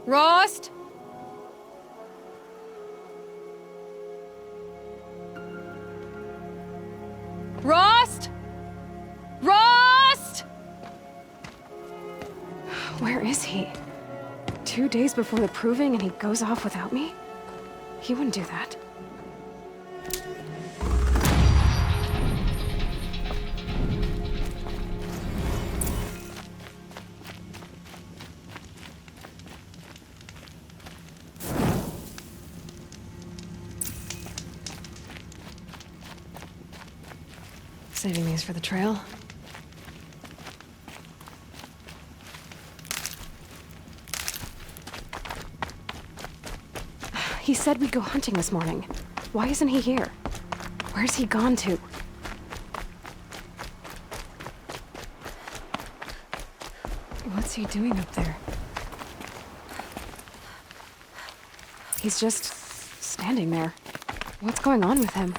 Rost? Rost? Rost? Where is he? 2 days before the proving and he goes off without me? He wouldn't do that. Saving these for the trail. He said we'd go hunting this morning. Why isn't he here? Where's he gone to? What's he doing up there? He's just standing there. What's going on with him?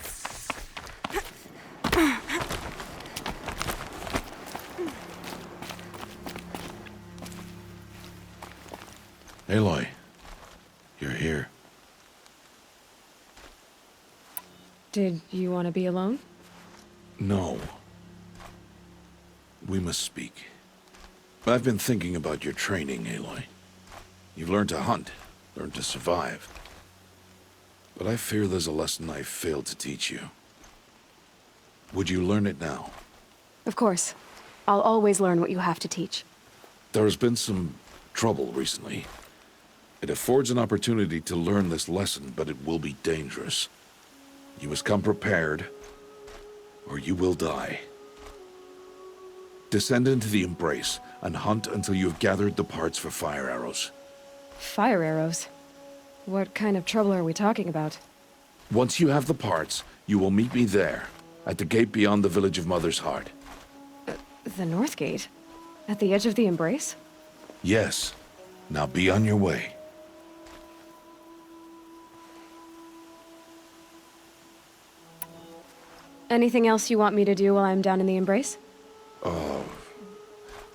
Aloy, you're here. Did you want to be alone? No. We must speak. I've been thinking about your training, Aloy. You've learned to hunt, learned to survive. But I fear there's a lesson I failed to teach you. Would you learn it now? Of course. I'll always learn what you have to teach. There has been some trouble recently. It affords an opportunity to learn this lesson, but it will be dangerous. You must come prepared, or you will die. Descend into the Embrace, and hunt until you have gathered the parts for fire arrows. Fire arrows? What kind of trouble are we talking about? Once you have the parts, you will meet me there, at the gate beyond the village of Mother's Heart. The North Gate? At the edge of the Embrace? Yes. Now be on your way. Anything else you want me to do while I'm down in the Embrace?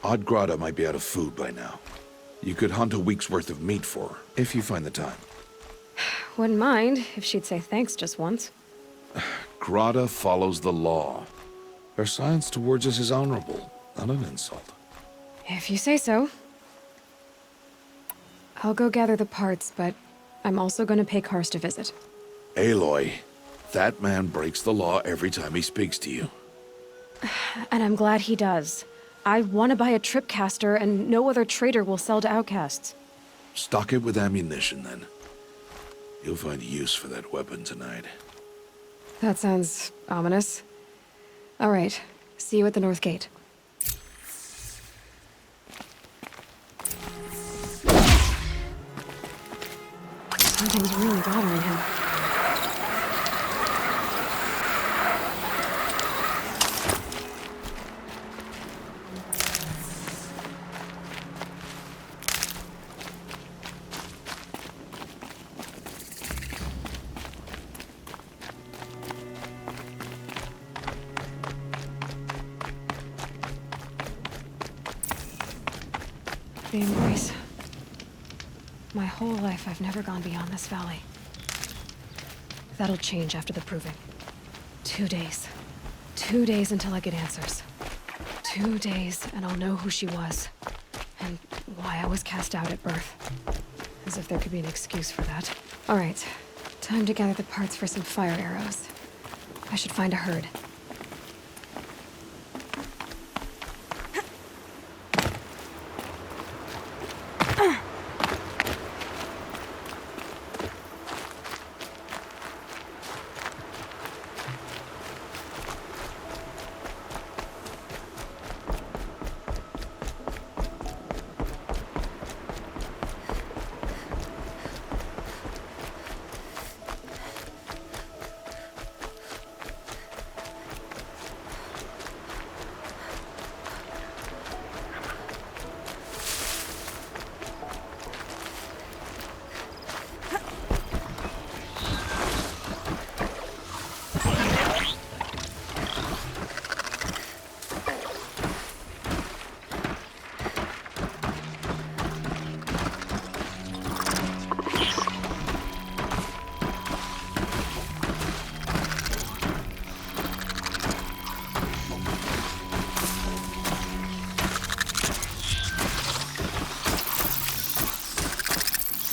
Odd Grata might be out of food by now. You could hunt a week's worth of meat for her, if you find the time. Wouldn't mind if she'd say thanks just once. Grata follows the law. Her science towards us is honorable, not an insult. If you say so. I'll go gather the parts, but I'm also gonna pay Karst a visit. Aloy, that man breaks the law every time he speaks to you. And I'm glad he does. I want to buy a tripcaster, and no other trader will sell to outcasts. Stock it with ammunition, then. You'll find use for that weapon tonight. That sounds ominous. All right. See you at the North Gate. Something's really bothering him. The Embrace. My whole life, I've never gone beyond this valley. That'll change after the proving. 2 days. 2 days until I get answers. 2 days, and I'll know who she was. And why I was cast out at birth. As if there could be an excuse for that. All right. Time to gather the parts for some fire arrows. I should find a herd.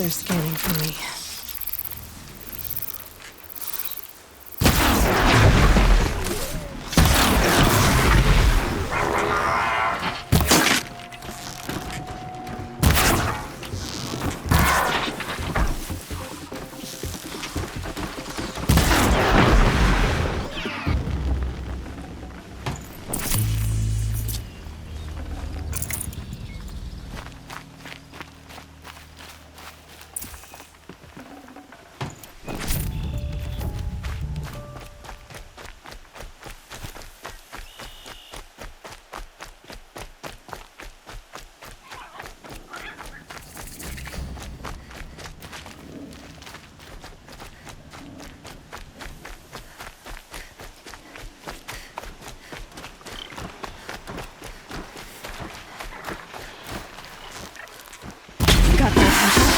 They're scanning for me. Got their attention.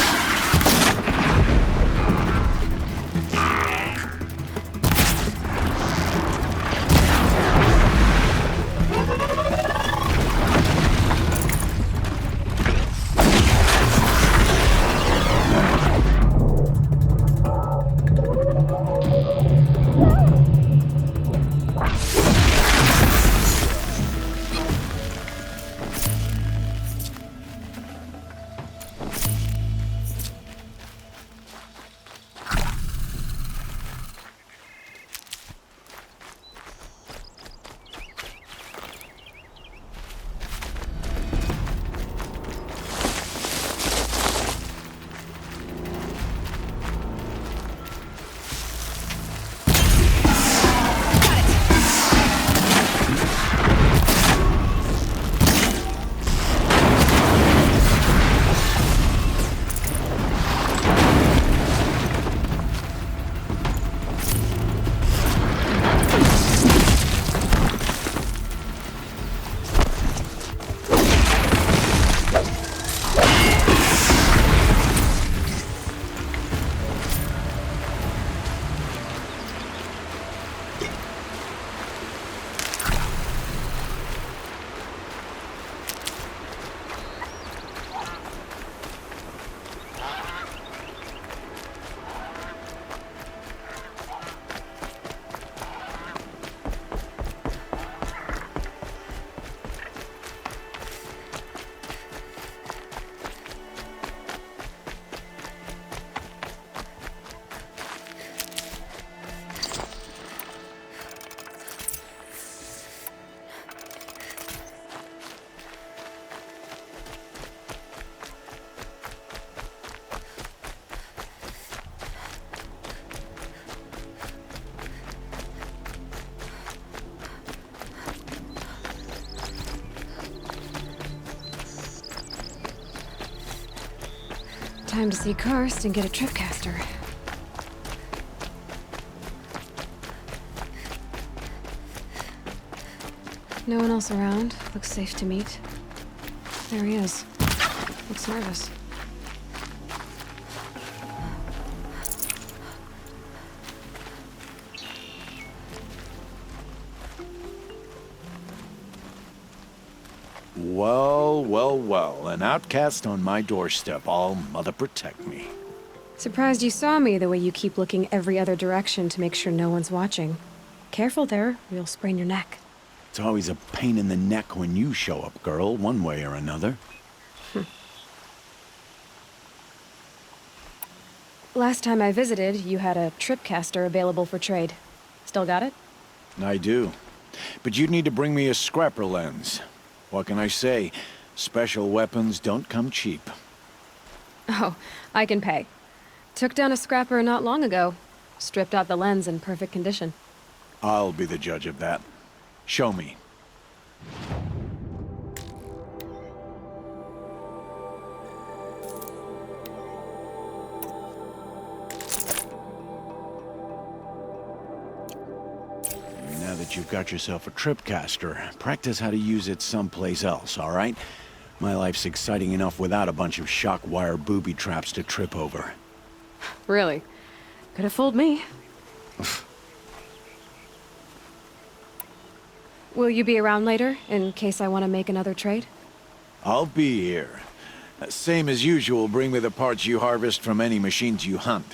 Time to see Karst and get a tripcaster. No one else around. Looks safe to meet. There he is. Looks nervous. Well, well, well. An outcast on my doorstep. All mother protect me. Surprised you saw me the way you keep looking every other direction to make sure no one's watching. Careful there, or you'll sprain your neck. It's always a pain in the neck when you show up, girl, one way or another. Last time I visited, you had a tripcaster available for trade. Still got it? I do. But you'd need to bring me a scrapper lens. What can I say? Special weapons don't come cheap. Oh, I can pay. Took down a scrapper not long ago. Stripped out the lens in perfect condition. I'll be the judge of that. Show me. Now that you've got yourself a tripcaster, practice how to use it someplace else, all right? My life's exciting enough without a bunch of shock wire booby traps to trip over. Really? Could have fooled me. Will you be around later, in case I want to make another trade? I'll be here. Same as usual, bring me the parts you harvest from any machines you hunt.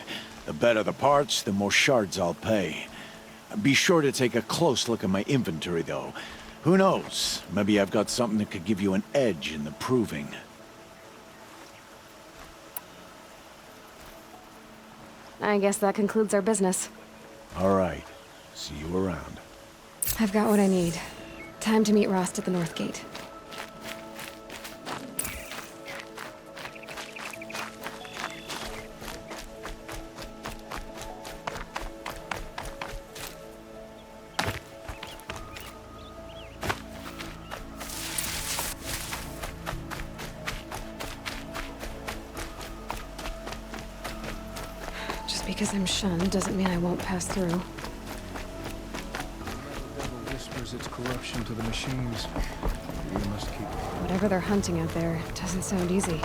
The better the parts, the more shards I'll pay. Be sure to take a close look at my inventory, though. Who knows? Maybe I've got something that could give you an edge in the proving. I guess that concludes our business. All right. See you around. I've got what I need. Time to meet Rost at the North Gate. Just because I'm shunned doesn't mean I won't pass through. The devil whispers its corruption to the machines. We must keep... Whatever they're hunting out there, it doesn't sound easy.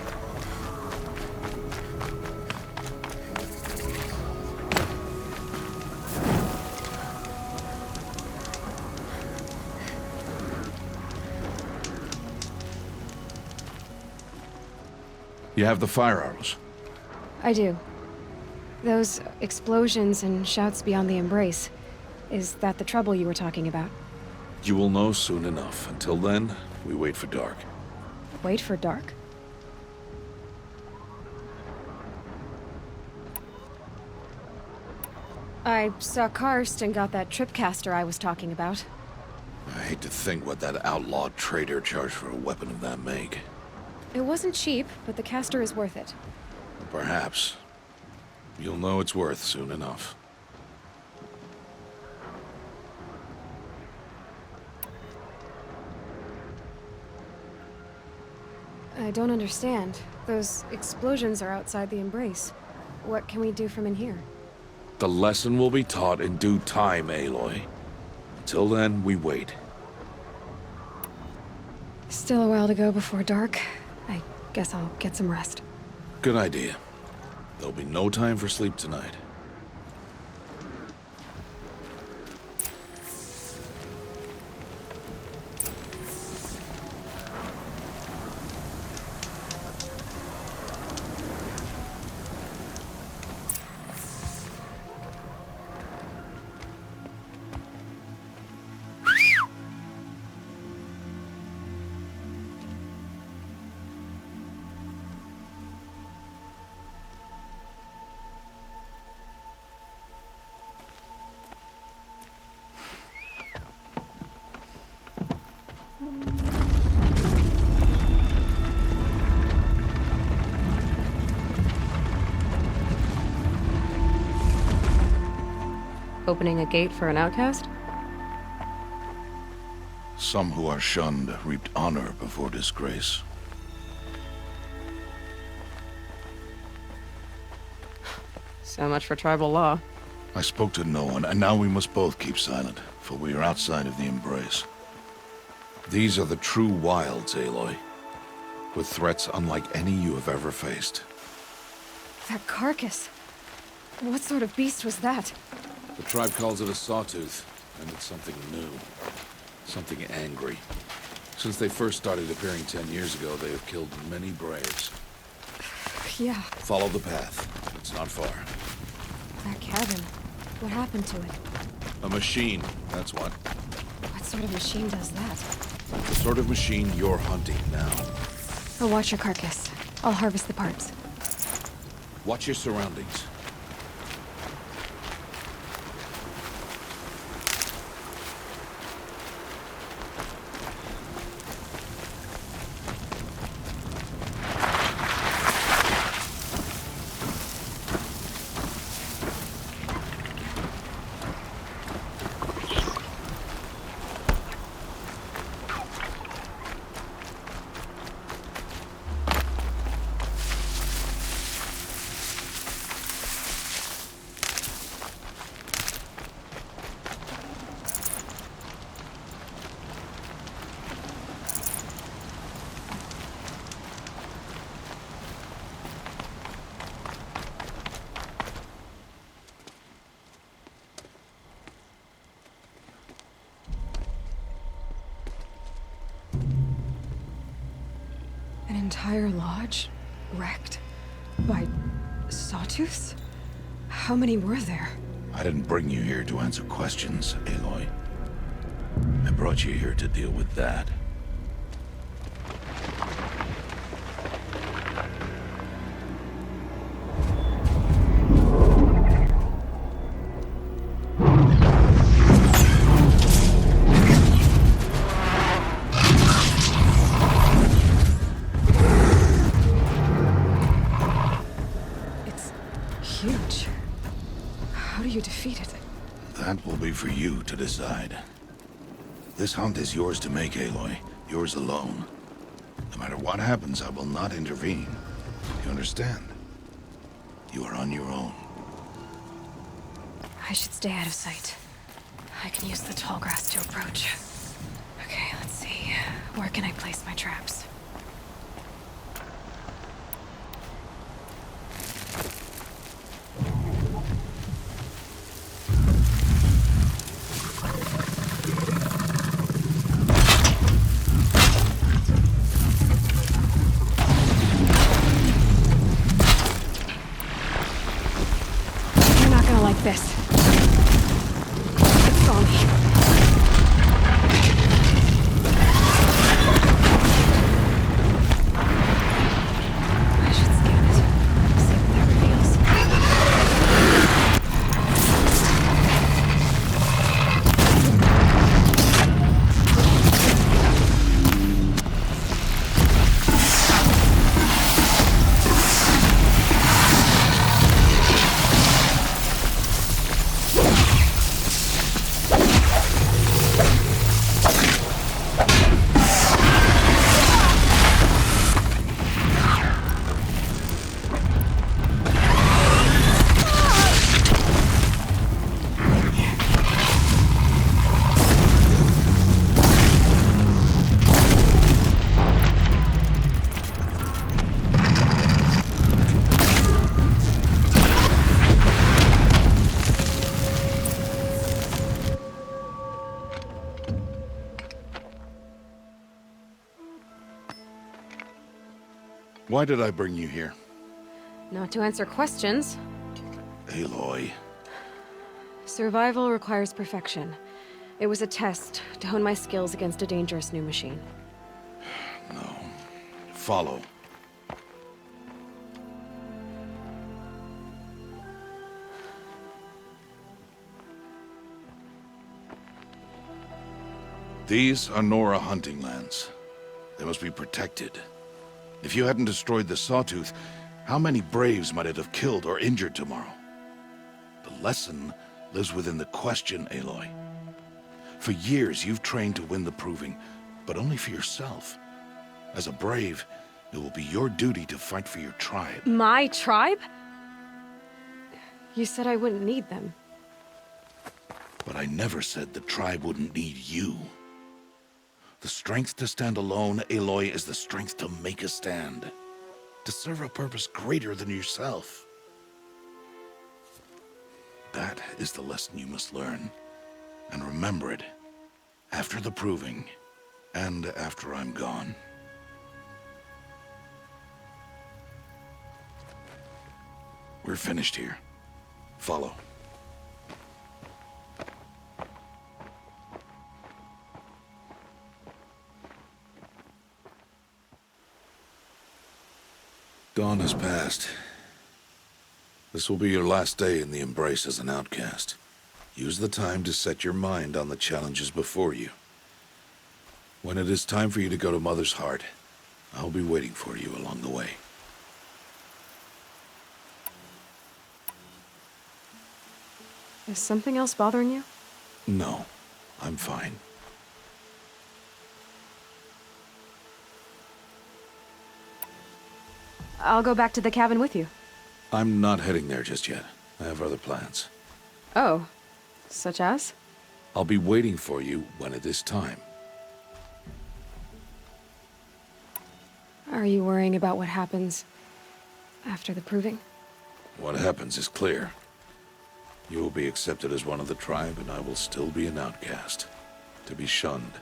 You have the fire arrows. I do. Those explosions and shouts beyond the embrace. Is that the trouble you were talking about? You will know soon enough. Until then, we wait for dark. Wait for dark? I saw Karst and got that tripcaster I was talking about. I hate to think what that outlaw trader charged for a weapon of that make. It wasn't cheap, but the caster is worth it. Perhaps. You'll know it's worth soon enough. I don't understand. Those explosions are outside the embrace. What can we do from in here? The lesson will be taught in due time, Aloy. Until then, we wait. Still a while to go before dark. I guess I'll get some rest. Good idea. There'll be no time for sleep tonight. Opening a gate for an outcast? Some who are shunned reaped honor before disgrace. So much for tribal law. I spoke to no one, and now we must both keep silent, for we are outside of the embrace. These are the true wilds, Aloy, with threats unlike any you have ever faced. That carcass. What sort of beast was that? The tribe calls it a sawtooth, and it's something new. Something angry. Since they first started appearing 10 years ago, they have killed many braves. Yeah, Follow the path. It's not far. that cabin. What happened to it? A machine, that's what. What sort of machine does that? The sort of machine you're hunting now. I'll watch your carcass. I'll harvest the parts. Watch your surroundings. entire lodge wrecked by sawtooths? How many were there? I didn't bring you here to answer questions, Aloy. I brought you here to deal with that. It's huge. How do you defeat it? That will be for you to decide. This hunt is yours to make, Aloy. Yours alone. No matter what happens, I will not intervene. You understand? You are on your own. I should stay out of sight. I can use the tall grass to approach. Okay, let's see. Where can I place my traps? You're not gonna like this. It's on me. I should scan it. See what that reveals. Why did I bring you here? Not to answer questions. Aloy. Survival requires perfection. It was a test to hone my skills against a dangerous new machine. No. Follow. These are Nora hunting lands. They must be protected. If you hadn't destroyed the Sawtooth, how many Braves might it have killed or injured tomorrow? The lesson lives within the question, Aloy. For years, you've trained to win the Proving, but only for yourself. As a Brave, it will be your duty to fight for your tribe. My tribe? You said I wouldn't need them. But I never said the tribe wouldn't need you. The strength to stand alone, Aloy, is the strength to make a stand. To serve a purpose greater than yourself. That is the lesson you must learn. And remember it. After the Proving. And after I'm gone. We're finished here. Follow. Dawn has passed. This will be your last day in the Embrace as an outcast. Use the time to set your mind on the challenges before you. When it is time for you to go to Mother's Heart, I'll be waiting for you along the way. Is something else bothering you? No, I'm fine. I'll go back to the cabin with you. I'm not heading there just yet. I have other plans. Oh, such as? I'll be waiting for you when it is time. Are you worrying about what happens after the Proving? What happens is clear. You will be accepted as one of the tribe, and I will still be an outcast. To be shunned.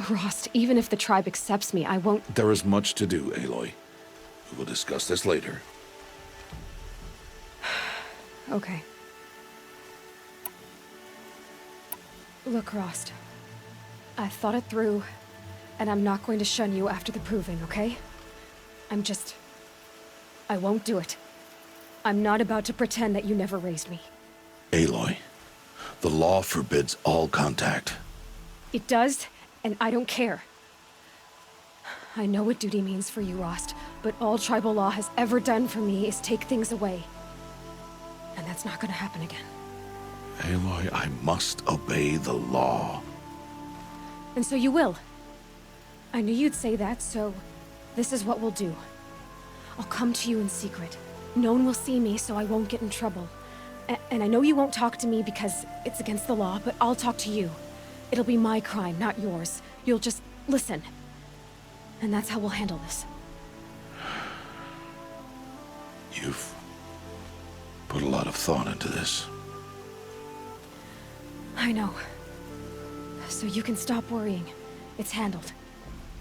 Rost, even if the tribe accepts me, I won't... There is much to do, Aloy. We will discuss this later. Okay. Look, Rost. I thought it through, and I'm not going to shun you after the proving, okay? I won't do it. I'm not about to pretend that you never raised me. Aloy, the law forbids all contact. It does, and I don't care. I know what duty means for you, Rost, but all tribal law has ever done for me is take things away. And that's not gonna happen again. Aloy, I must obey the law. And so you will. I knew you'd say that, so this is what we'll do. I'll come to you in secret. No one will see me, so I won't get in trouble. And I know you won't talk to me because it's against the law, but I'll talk to you. It'll be my crime, not yours. You'll just listen. And that's how we'll handle this. You've put a lot of thought into this. I know. So you can stop worrying. It's handled.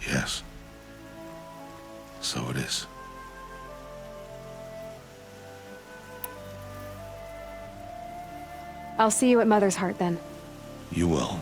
Yes. So it is. I'll see you at Mother's Heart then. You will.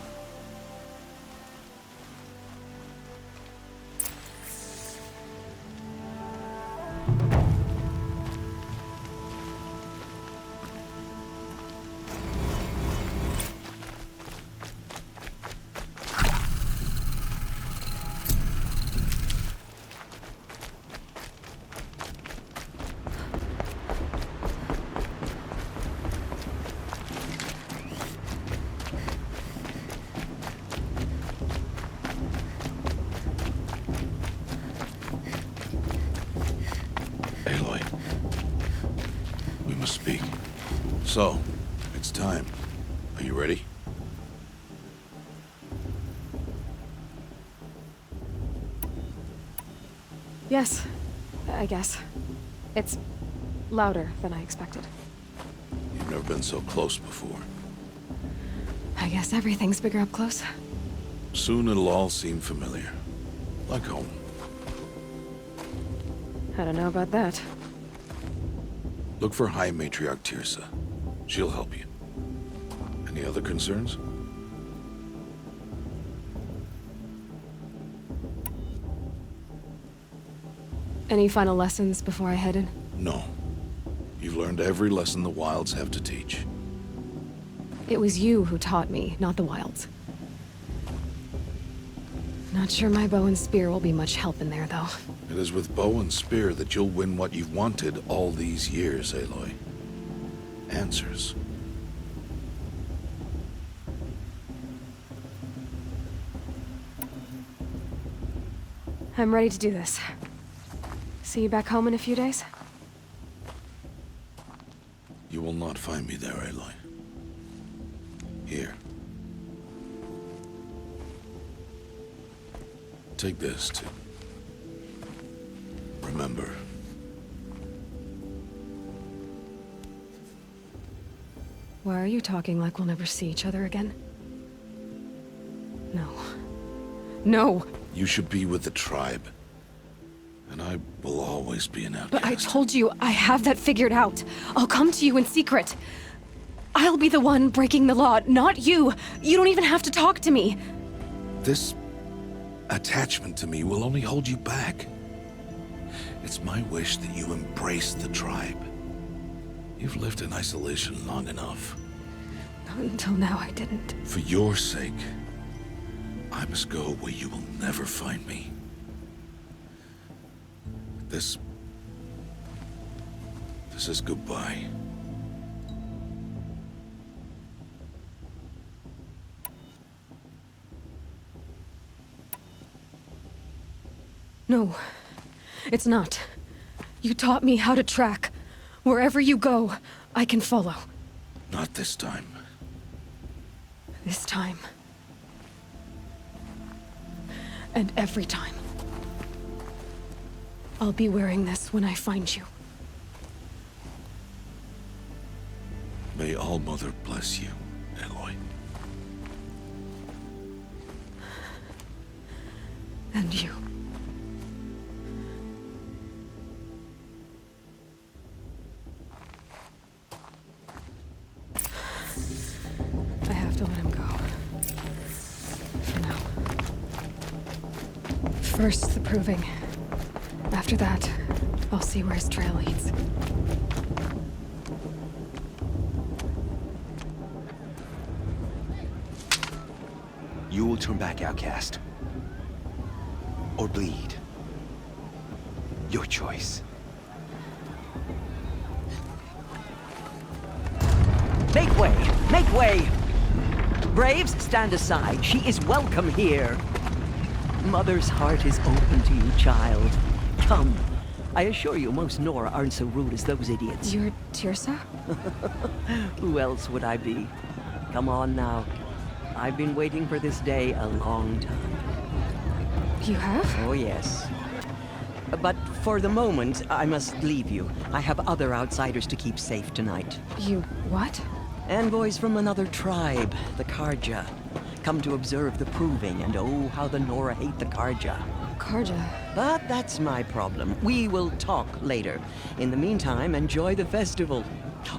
Aloy, we must speak. So, it's time. Are you ready? Yes, I guess. It's louder than I expected. You've never been so close before. I guess everything's bigger up close. Soon it'll all seem familiar. Like home. I don't know about that. Look for High Matriarch Tirsa. She'll help you. Any other concerns? Any final lessons before I head in? No. You've learned every lesson the Wilds have to teach. It was you who taught me, not the Wilds. Not sure my bow and spear will be much help in there, though. It is with bow and spear that you'll win what you've wanted all these years, Aloy. Answers. I'm ready to do this. See you back home in a few days? You will not find me there, Aloy. Here. Take this to remember. Why are you talking like we'll never see each other again? No. No! You should be with the tribe. And I will always be an outcast. But I told you, I have that figured out. I'll come to you in secret. I'll be the one breaking the law, not you. You don't even have to talk to me. This attachment to me will only hold you back. It's my wish that you embrace the tribe. You've lived in isolation long enough. Not until now, I didn't. For your sake, I must go where you will never find me. This is goodbye. No, it's not. You taught me how to track. Wherever you go, I can follow. Not this time. This time. And every time. I'll be wearing this when I find you. May All-Mother bless you, Aloy. And you. I have to let him go. For now. First, the proving. After that, I'll see where his trail leads. You will turn back, outcast. Or bleed. Your choice. Make way! Make way! Braves, stand aside. She is welcome here. Mother's heart is open to you, child. Come. I assure you, most Nora aren't so rude as those idiots. You're Tirsa? Who else would I be? Come on now. I've been waiting for this day a long time. You have? Oh, yes. But for the moment, I must leave you. I have other outsiders to keep safe tonight. You what? Envoys from another tribe, the Karja. Come to observe the proving, and oh, how the Nora hate the Karja. Karja. But that's my problem. We will talk later. In the meantime, enjoy the festival.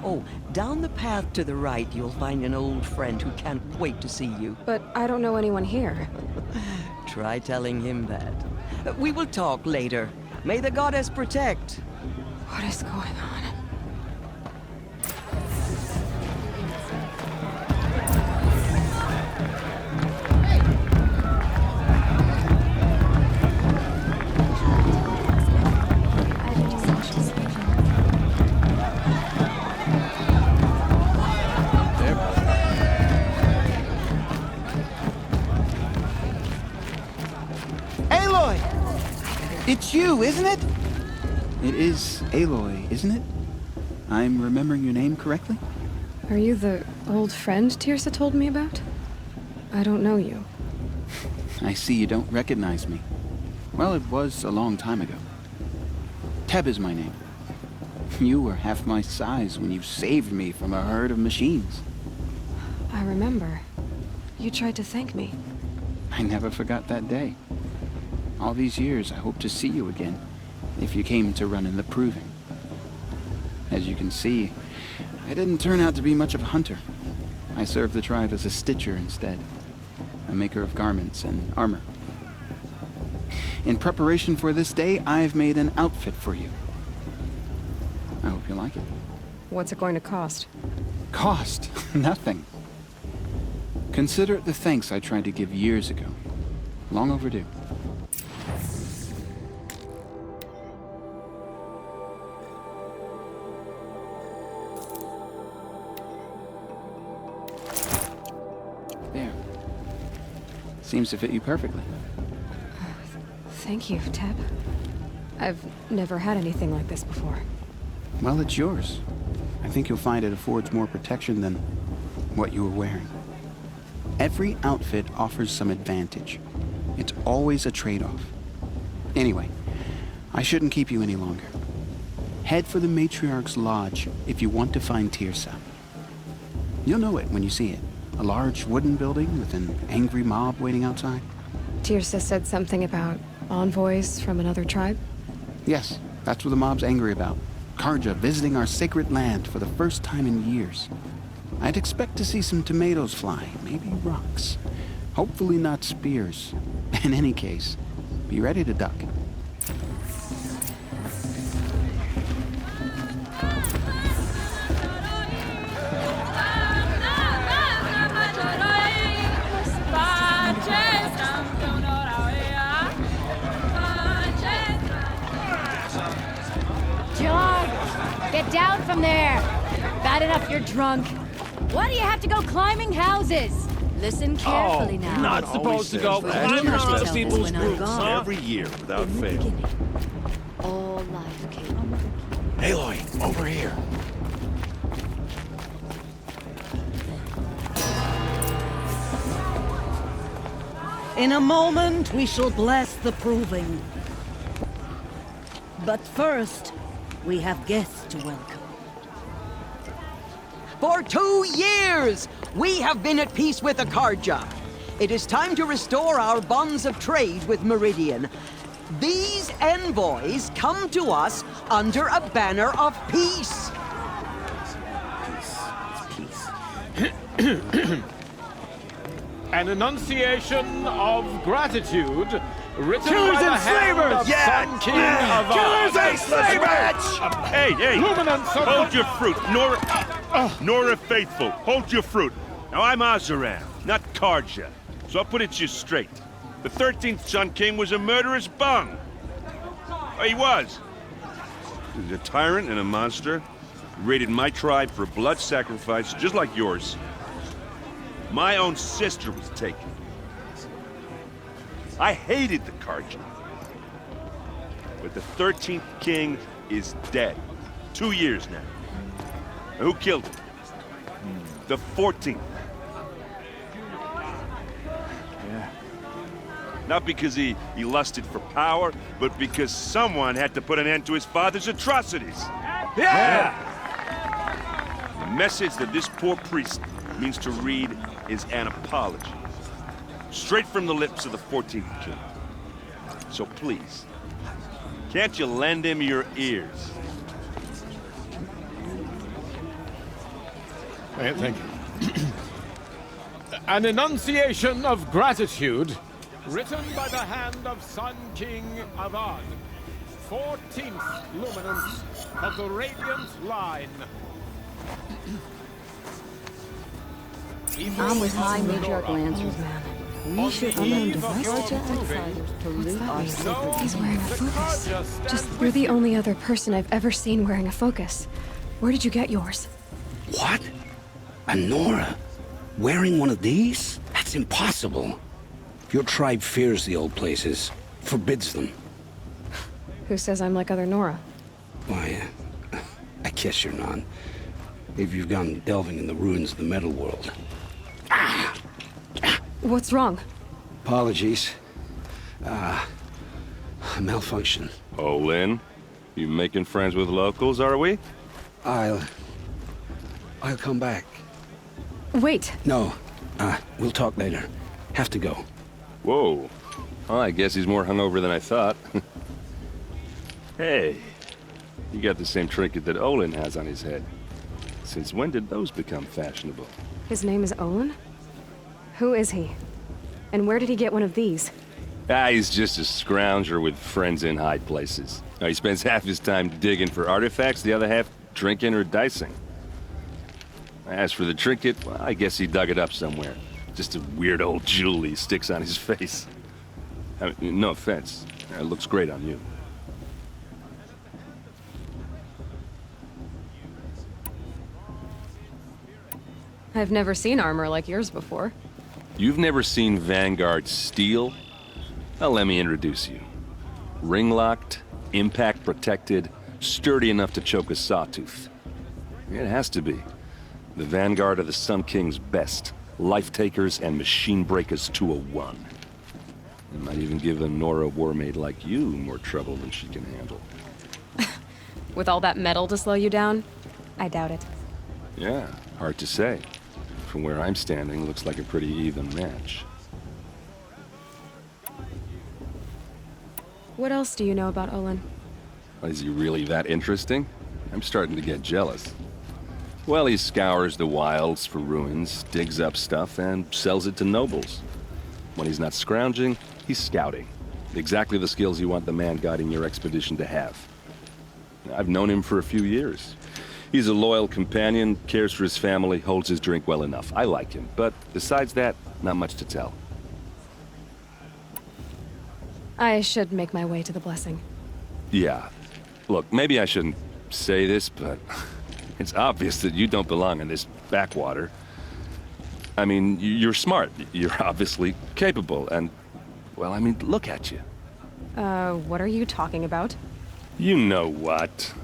Oh, down the path to the right, you'll find an old friend who can't wait to see you. But I don't know anyone here. Try telling him that. We will talk later. May the goddess protect. What is going on? Aloy! It's you, isn't it? It is Aloy, isn't it? I'm remembering your name correctly? Are you the old friend Tirsa told me about? I don't know you. I see you don't recognize me. Well, it was a long time ago. Teb is my name. You were half my size when you saved me from a herd of machines. I remember. You tried to thank me. I never forgot that day. All these years, I hope to see you again, if you came to run in the proving. As you can see, I didn't turn out to be much of a hunter. I served the tribe as a stitcher instead, a maker of garments and armor. In preparation for this day, I've made an outfit for you. I hope you like it. What's it going to cost? Cost? Nothing. Consider it the thanks I tried to give years ago. Long overdue. There. Seems to fit you perfectly. Thank you, Teb. I've never had anything like this before. Well, it's yours. I think you'll find it affords more protection than what you were wearing. Every outfit offers some advantage. It's always a trade-off. Anyway, I shouldn't keep you any longer. Head for the Matriarch's Lodge if you want to find Tirsa. You'll know it when you see it. A large wooden building with an angry mob waiting outside. Tirsa said something about envoys from another tribe? Yes, that's what the mob's angry about. Karja visiting our sacred land for the first time in years. I'd expect to see some tomatoes fly, maybe rocks. Hopefully not spears. In any case, be ready to duck. John, get down from there. Bad enough you're drunk. Why do you have to go climbing houses? Listen carefully now. Not supposed to go climbing have to on other tell people's this when I'm roofs gone. every year without In the fail. beginning, all life came. Aloy, over here. In a moment, we shall bless the proving. But first, we have guests to welcome. For 2 years, we have been at peace with the Karja. it is time to restore our bonds of trade with Meridian. These envoys come to us under a banner of peace. An enunciation of gratitude written by the hand of Sun King of Killers and slavers! Hey, hey! Hold your fruit, Nora Faithful. Hold your fruit. Now I'm Azaran, not Karja, so I'll put it to you straight. The 13th Sun King was a murderous bung. Oh, he was. He was a tyrant and a monster. He raided my tribe for a blood sacrifice, just like yours. My own sister was taken. I hated the Karja. But the 13th king is dead. 2 years now. And who killed him? The 14th. Yeah. Not because he lusted for power, but because someone had to put an end to his father's atrocities. Yeah! The message that this poor priest means to read is an apology. Straight from the lips of the 14th king. So please, can't you lend him your ears? Thank you. An enunciation of gratitude written by the hand of Sun King Avad, 14th luminance of the Radiant Line. I'm with my matriarch lancers, man. We should Unknown device device detected to loot our sacred He's wearing a focus. Just, you're the only other person I've ever seen wearing a focus. Where did you get yours? What? A Nora? Wearing one of these? That's impossible. Your tribe fears the old places, forbids them. Who says I'm like other Nora? Why, I guess you're not. If you've gone delving in the ruins of the metal world. What's wrong? Apologies. A malfunction. Oh, Lynn, you making friends with locals, are we? I'll come back. Wait. No, we'll talk later. Have to go. Whoa. Well, I guess he's more hungover than I thought. Hey, you got the same trinket that Olin has on his head. Since when did those become fashionable? His name is Olin? Who is he? And where did he get one of these? He's just a scrounger with friends in high places. He spends half his time digging for artifacts, the other half drinking or dicing. As for the trinket, well, I guess he dug it up somewhere. Just a weird old jewel he sticks on his face. I mean, no offense. It looks great on you. I've never seen armor like yours before. You've never seen Vanguard steel? Well, let me introduce you. Ring-locked, impact-protected, sturdy enough to choke a sawtooth. It has to be. The Vanguard of the Sun King's best. Life-takers and machine-breakers to a one. It might even give a Nora warmaid like you more trouble than she can handle. With all that metal to slow you down? I doubt it. Yeah, hard to say. From where I'm standing, looks like a pretty even match. What else do you know about Olin? Is he really that interesting? I'm starting to get jealous. Well, he scours the wilds for ruins, digs up stuff, and sells it to nobles. When he's not scrounging, he's scouting. Exactly the skills you want the man guiding your expedition to have. I've known him for a few years. He's a loyal companion, cares for his family, holds his drink well enough. I like him, but besides that, not much to tell. I should make my way to the blessing. Yeah. Look, maybe I shouldn't say this, but it's obvious that you don't belong in this backwater. I mean, you're smart. You're obviously capable, and, well, I mean, look at you. What are you talking about? You know what.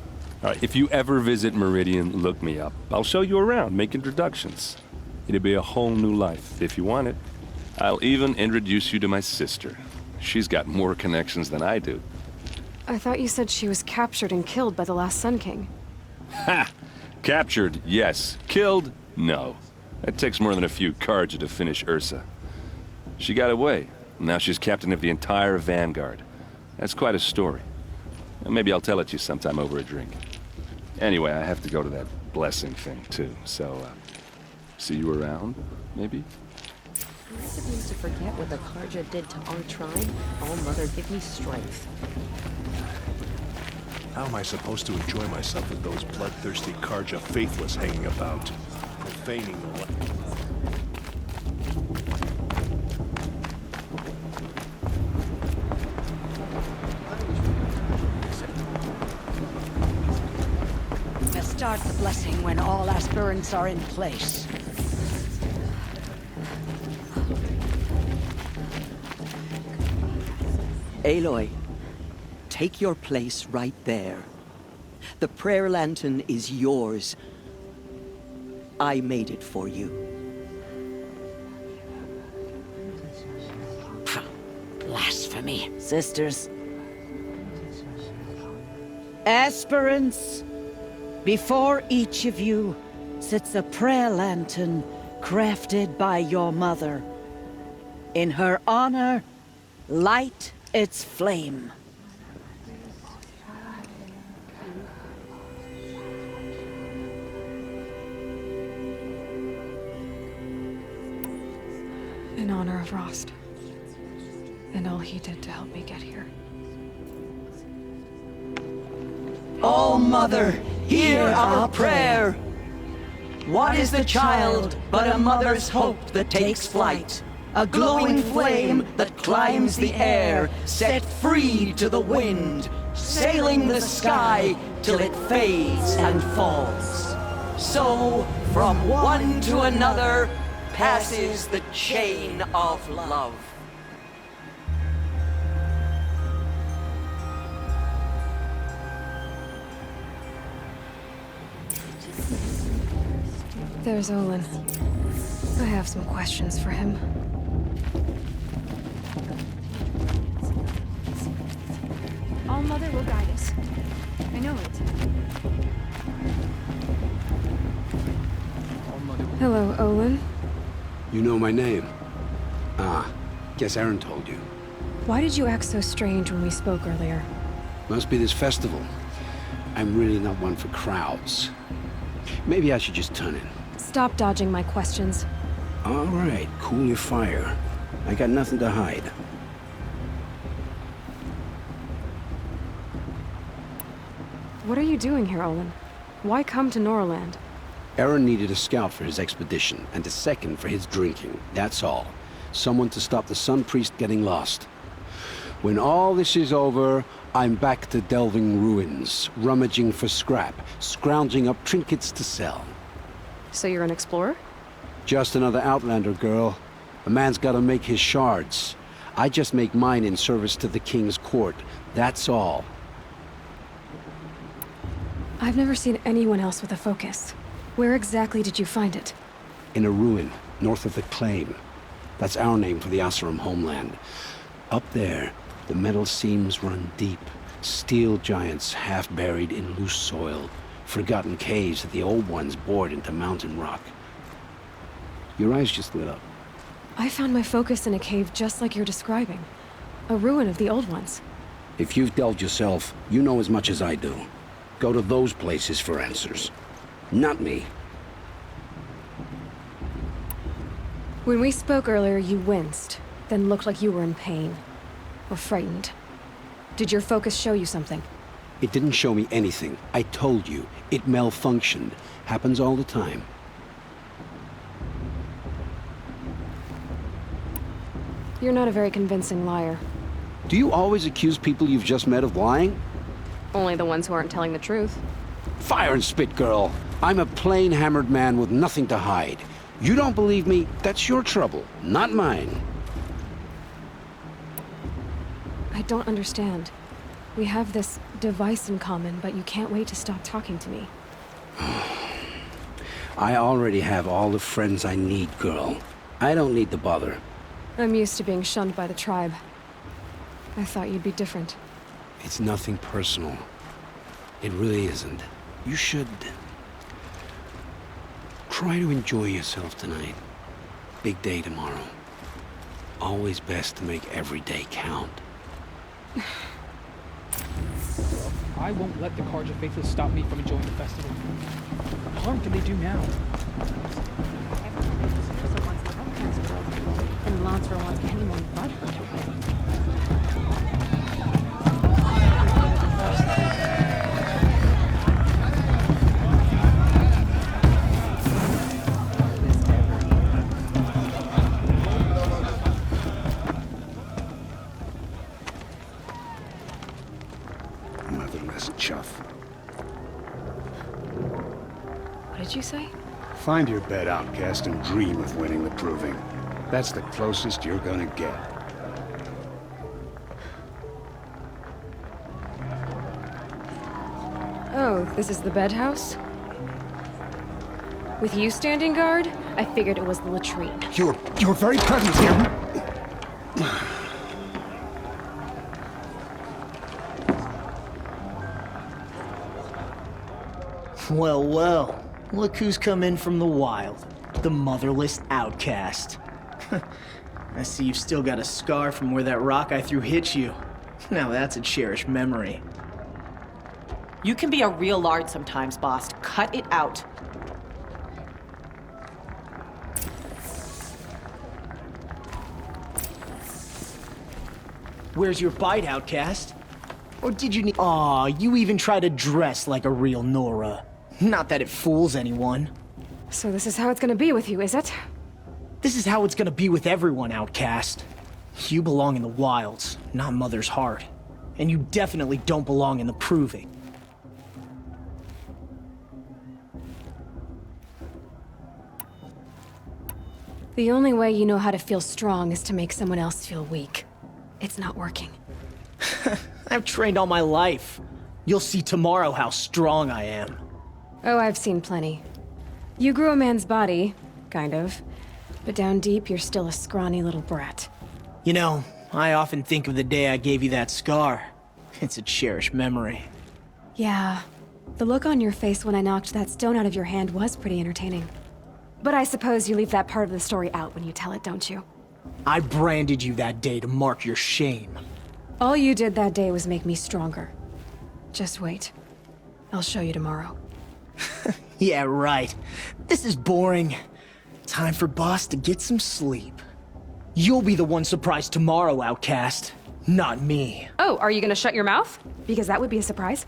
All right, if you ever visit Meridian, look me up. I'll show you around, make introductions. It'll be a whole new life, if you want it. I'll even introduce you to my sister. She's got more connections than I do. I thought you said she was captured and killed by the last Sun King. Ha! Captured, yes. Killed, no. It takes more than a few cards to finish Ursa. She got away. Now she's captain of the entire Vanguard. That's quite a story. Maybe I'll tell it to you sometime over a drink. Anyway, I have to go to that blessing thing, too. So, see you around, maybe? Am I supposed to forget what the Karja did to our tribe? Oh, Mother, give me strength. How am I supposed to enjoy myself with those bloodthirsty Karja faithless hanging about, profaning the light? We'll start the blessing when all aspirants are in place. Aloy, take your place right there. The prayer lantern is yours. I made it for you. Blasphemy, sisters. Aspirants, before each of you sits a prayer lantern crafted by your mother. In her honor, light its flame. In honor of Rost. And all he did to help me get here. Oh, Mother, hear our prayer! What is the child but a mother's hope that takes flight? A glowing flame that climbs the air, set free to the wind, sailing the sky till it fades and falls. So, from one to another, passes the chain of love. There's Olin. I have some questions for him. All Mother will guide us. I know it. Hello, Olin. You know my name? Ah, guess Aaron told you. Why did you act so strange when we spoke earlier? Must be this festival. I'm really not one for crowds. Maybe I should just turn in. Stop dodging my questions. All right, cool your fire. I got nothing to hide. What are you doing here, Olin? Why come to Norland? Aaron needed a scout for his expedition, and a second for his drinking. That's all. Someone to stop the Sun Priest getting lost. When all this is over, I'm back to delving ruins, rummaging for scrap, scrounging up trinkets to sell. So you're an explorer? Just another Outlander, girl. A man's gotta make his shards. I just make mine in service to the King's court. That's all. I've never seen anyone else with a focus. Where exactly did you find it? In a ruin, north of the Claim. That's our name for the Oseram homeland. Up there, the metal seams run deep. Steel giants half buried in loose soil. Forgotten caves that the old ones bored into mountain rock. Your eyes just lit up. I found my focus in a cave just like you're describing. A ruin of the old ones. If you've delved yourself, you know as much as I do. Go to those places for answers. Not me. When we spoke earlier, you winced, then looked like you were in pain. Or frightened. Did your focus show you something? It didn't show me anything. I told you. It malfunctioned. Happens all the time. You're not a very convincing liar. Do you always accuse people you've just met of lying? Only the ones who aren't telling the truth. Fire and spit, girl. I'm a plain hammered man with nothing to hide. You don't believe me, that's your trouble, not mine. I don't understand. We have this device in common, but you can't wait to stop talking to me. I already have all the friends I need, girl. I don't need the bother. I'm used to being shunned by the tribe. I thought you'd be different. It's nothing personal. It really isn't. You should... try to enjoy yourself tonight. Big day tomorrow. always best to make every day count. I won't let the Carja Faithless stop me from enjoying the festival. What harm can they do now? And Lancer wants anyone but her to win. Motherless chuff. What did you say? Find your bed, outcast, and dream of winning the proving. That's the closest you're gonna get. Oh, this is the bed house? With you standing guard, I figured it was the latrine. Your very presence here. Well, well. Look who's come in from the wild. The motherless outcast. I see you've still got a scar from where that rock I threw hit you. Now that's a cherished memory. You can be a real lard sometimes, boss. Cut it out. Where's your bite, outcast? Or did you need— Aw, you even try to dress like a real Nora. Not that it fools anyone. So this is how it's gonna be with you, is it? This is how it's gonna be with everyone, outcast. You belong in the wilds, not Mother's heart. And you definitely don't belong in the proving. The only way you know how to feel strong is to make someone else feel weak. It's not working. I've trained all my life. You'll see tomorrow how strong I am. Oh, I've seen plenty. You grew a man's body, kind of. But down deep, you're still a scrawny little brat. You know, I often think of the day I gave you that scar. It's a cherished memory. Yeah. The look on your face when I knocked that stone out of your hand was pretty entertaining. But I suppose you leave that part of the story out when you tell it, don't you? I branded you that day to mark your shame. All you did that day was make me stronger. Just wait. I'll show you tomorrow. Yeah, right. This is boring. Time for Boss to get some sleep. You'll be the one surprised tomorrow, outcast. Not me. Oh, are you gonna shut your mouth? Because that would be a surprise.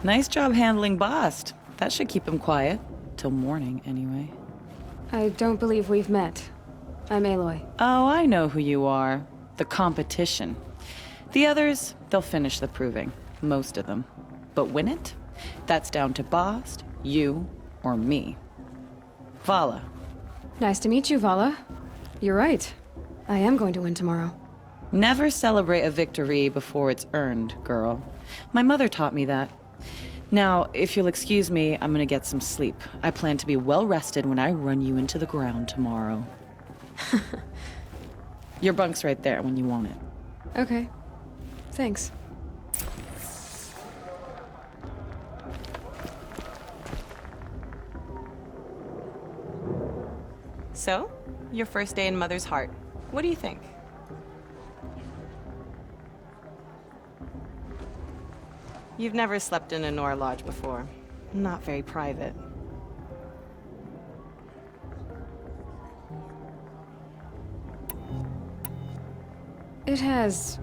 Nice job handling Bast. That should keep him quiet. Till morning, anyway. I don't believe we've met. I'm Aloy. Oh, I know who you are. The competition. The others, they'll finish the proving. Most of them. But win it? That's down to Bast, you, or me. Vala. Nice to meet you, Vala. You're right. I am going to win tomorrow. Never celebrate a victory before it's earned, girl. My mother taught me that. Now, if you'll excuse me, I'm gonna get some sleep. I plan to be well rested when I run you into the ground tomorrow. Your bunk's right there when you want it. Okay. Thanks. So, your first day in Mother's heart. What do you think? You've never slept in a Nora lodge before. Not very private. It has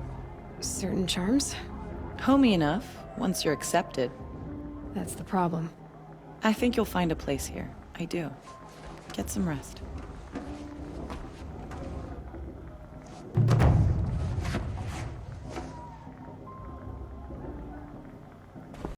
certain charms. Homey enough, once you're accepted. That's the problem. I think you'll find a place here. I do. Get some rest.